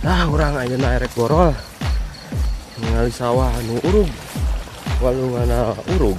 Urang aja na erek borol ningali sawah anu urug walungana urug.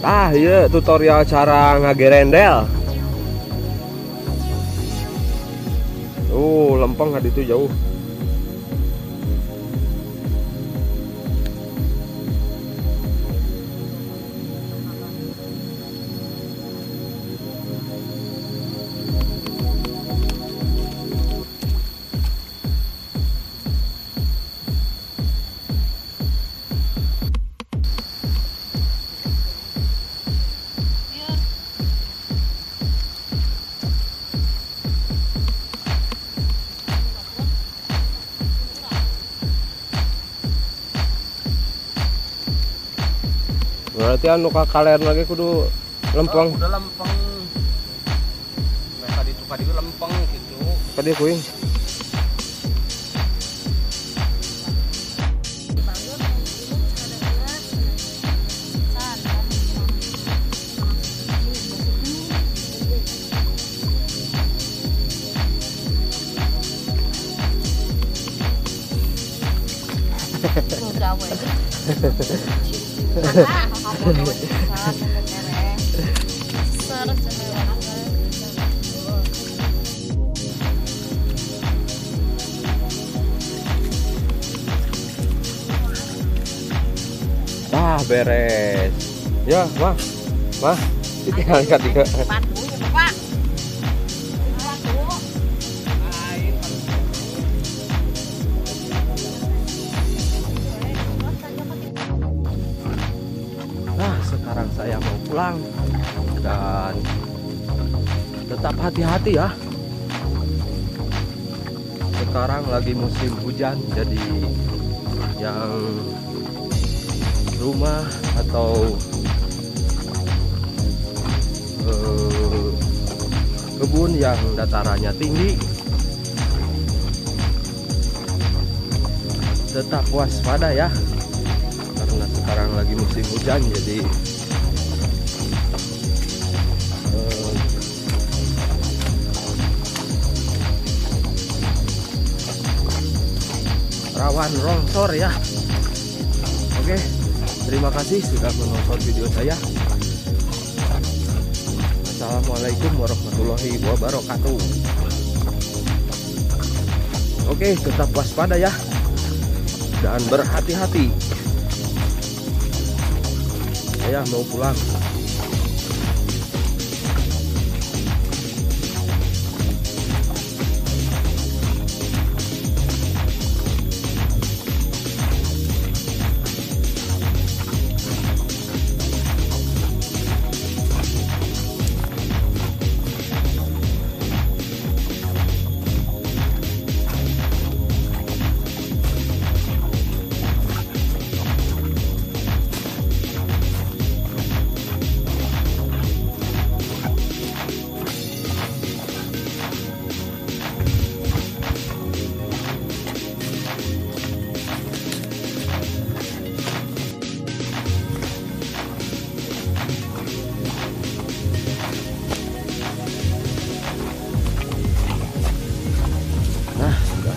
Ah iya tutorial cara ngagerendel. Lempeng kan itu jauh. Berarti anu kalian lagi kudu lempeng. Udah lempeng. Tadi itu kadi lempeng gitu. Kadi kuing. Beres ya mah ditinggal ketiga. Nah sekarang saya mau pulang dan tetap hati-hati ya, sekarang lagi musim hujan, jadi yang rumah atau kebun yang datarannya tinggi tetap waspada ya, karena sekarang lagi musim hujan, jadi rawan longsor ya. Oke, terima kasih sudah menonton video saya. Assalamualaikum warahmatullahi wabarakatuh. Oke, tetap waspada ya dan berhati-hati. Saya mau pulang.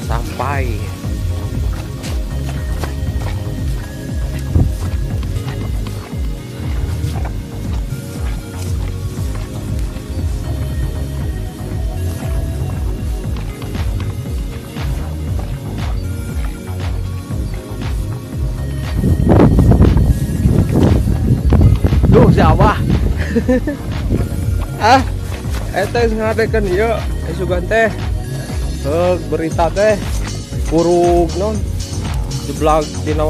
Sampai duh Jawa. Teh ngadekeun ieu sugan teh berita teh kurug non jeblag dina